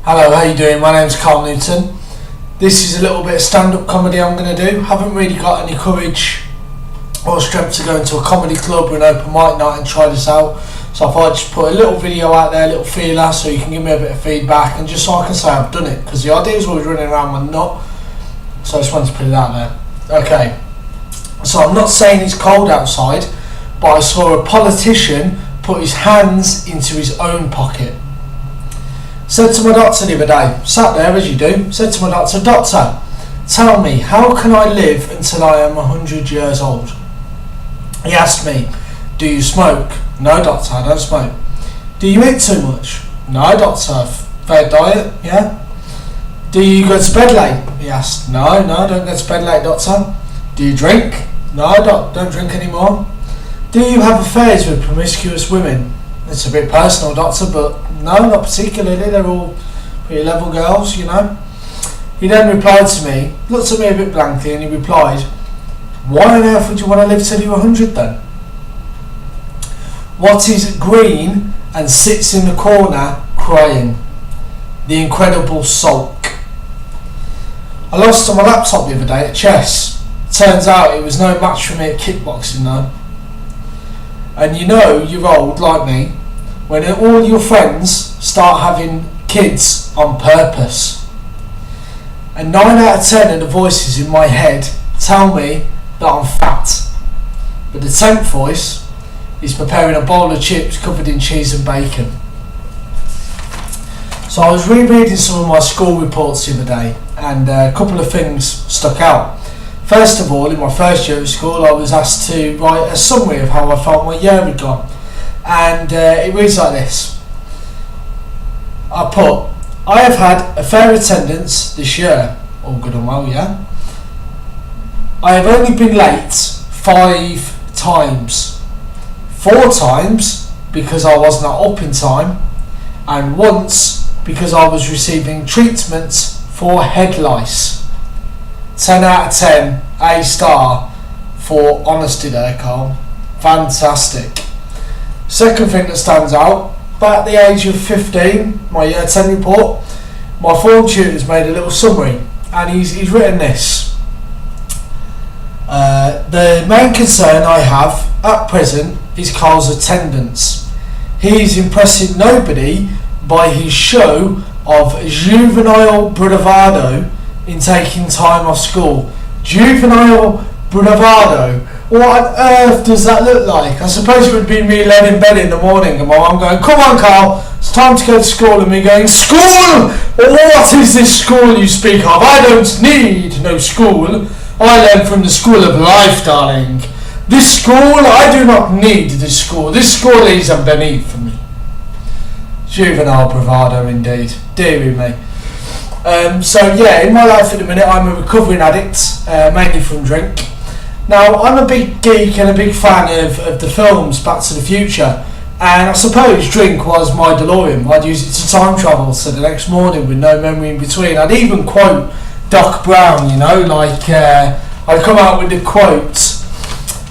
Hello, how you doing? My name's Karl. This is a little bit of stand-up comedy I'm going to do. Haven't really got any courage or strength to go into a comedy club or an open mic night and try this out. So I thought I'd just put a little video out there, a little feeler, so you can give me a bit of feedback and just so I can say I've done it. Because the idea is always running around my nut. So I just wanted to put it out there. Okay. So I'm not saying it's cold outside, but I saw a politician put his hands into his own pocket. Said to my doctor the other day, sat there as you do, said to my doctor, "Doctor, tell me, how can I live until I am 100 years old?" He asked me, "Do you smoke?" "No, doctor, I don't smoke." "Do you eat too much?" "No, doctor, fair diet, yeah." "Do you go to bed late?" he asked. No, I don't go to bed late, doctor." "Do you drink?" "No, don't drink anymore." "Do you have affairs with promiscuous women?" "It's a bit personal, doctor, but no, not particularly. They're all pretty level girls, you know." He then replied to me, looked at me a bit blankly, and he replied, "Why on earth would you want to live till you're 100 then?" "What is green and sits in the corner crying?" The incredible sulk. I lost on my laptop the other day at chess. Turns out it was no match for me at kickboxing though. And you know you're old like me when all your friends start having kids on purpose. And 9 out of 10 of the voices in my head tell me that I'm fat. But the 10th voice is preparing a bowl of chips covered in cheese and bacon. So I was rereading some of my school reports the other day, and a couple of things stuck out. First of all, in my first year at school, I was asked to write a summary of how I felt my year had gone. And it reads like this. I put, "I have had a fair attendance this year." All good and well, yeah. "I have only been late 5 times. 4 times because I was not up in time, and once because I was receiving treatment for head lice." 10 out of 10, A star for honesty there, Karl. Fantastic. Second thing that stands out, about the age of 15, my year 10 report, my form tutor's made a little summary, and he's written this. "The main concern I have at present is Karl's attendance. He is impressing nobody by his show of juvenile bravado in taking time off school." Juvenile bravado? What on earth does that look like? I suppose it would be me laying in bed in the morning and my mum going, "Come on, Karl, it's time to go to school," and me going, "School? What is this school you speak of? I don't need no school. I learn from the school of life, darling. This school, I do not need this school. This school is beneath for me." Juvenile bravado indeed. Deary me. So yeah, in my life at the minute I'm a recovering addict, mainly from drink. Now I'm a big geek and a big fan of the films Back to the Future, and I suppose drink was my DeLorean. I'd use it to time travel to the next morning with no memory in between. I'd even quote Doc Brown, you know, like I'd come out with the quote,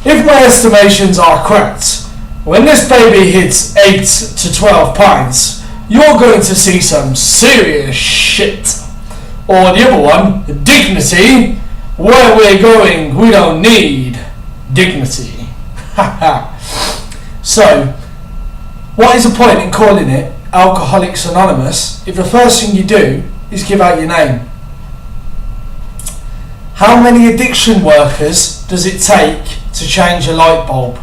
"If my estimations are correct, when this baby hits 8 to 12 pints, you're going to see some serious shit." Or the other one, "Dignity, where we're going, we don't need dignity." So, what is the point in calling it Alcoholics Anonymous if the first thing you do is give out your name? How many addiction workers does it take to change a light bulb?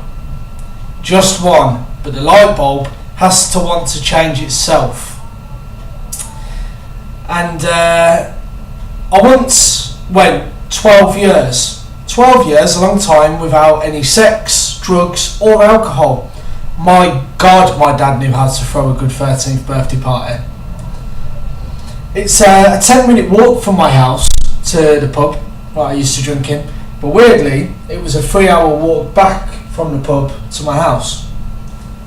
Just one, but the light bulb has to want to change itself. And I once went 12 years. 12 years, a long time, without any sex, drugs or alcohol. My God, my dad knew how to throw a good 13th birthday party. It's a 10-minute walk from my house to the pub that I used to drink in. But weirdly, it was a 3-hour walk back from the pub to my house.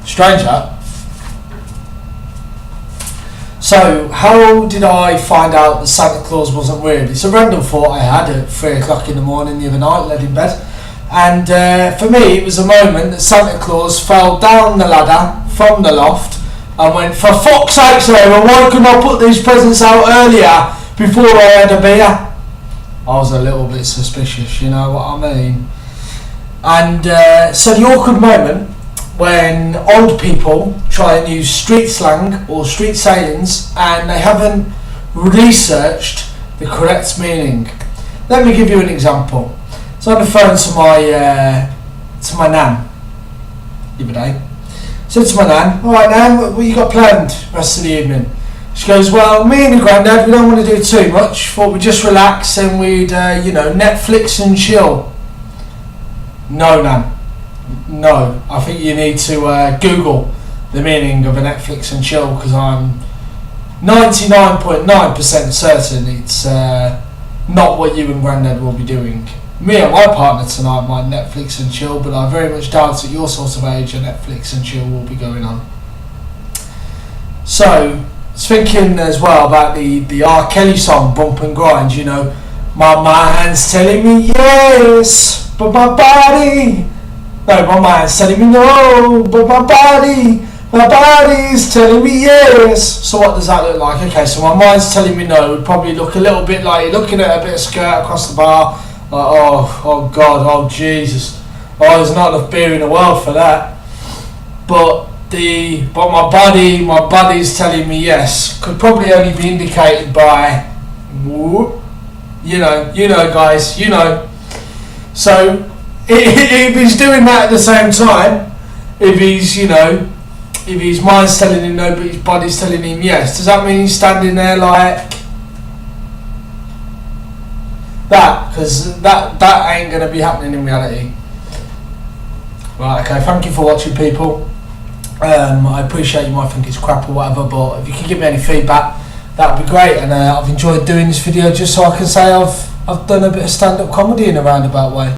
Strange that. So, how did I find out that Santa Claus wasn't real? It's a random thought I had at 3 o'clock in the morning the other night, laid in bed. And for me, it was a moment that Santa Claus fell down the ladder from the loft, and went, for fuck's sake, Sarah, why couldn't I put these presents out earlier before I had a beer? I was a little bit suspicious, you know what I mean? And so the awkward moment when old people try and use street slang or street sayings and they haven't researched the correct meaning. Let me give you an example. So on the phone to my nan the other day. Said to my nan, alright nan, what you got planned the rest of the evening? She goes, well, me and the granddad, we don't want to do too much. Thought we'd just relax and we'd, Netflix and chill. No, nan. No. I think you need to Google the meaning of a Netflix and chill, because I'm 99.9% certain it's not what you and granddad will be doing. Me and my partner tonight might Netflix and chill, but I very much doubt at your sort of age a Netflix and chill will be going on. So, I was thinking as well about the R. Kelly song, Bump and Grind, you know. My mind's telling me yes, but my mind's telling me no, but my body's telling me yes. So what does that look like? Okay, so my mind's telling me no would probably look a little bit like you're looking at a bit of skirt across the bar, like, oh God, oh Jesus, oh, there's not enough beer in the world for that. But my body's telling me yes could probably only be indicated by, you know guys, you know. So if he's doing that at the same time, if his mind's telling him no but his body's telling him yes, does that mean he's standing there like that? Because that ain't going to be happening in reality. Right, okay, thank you for watching, people. I appreciate you might think it's crap or whatever, but if you can give me any feedback, that would be great. And I've enjoyed doing this video just so I can say I've done a bit of stand-up comedy in a roundabout way.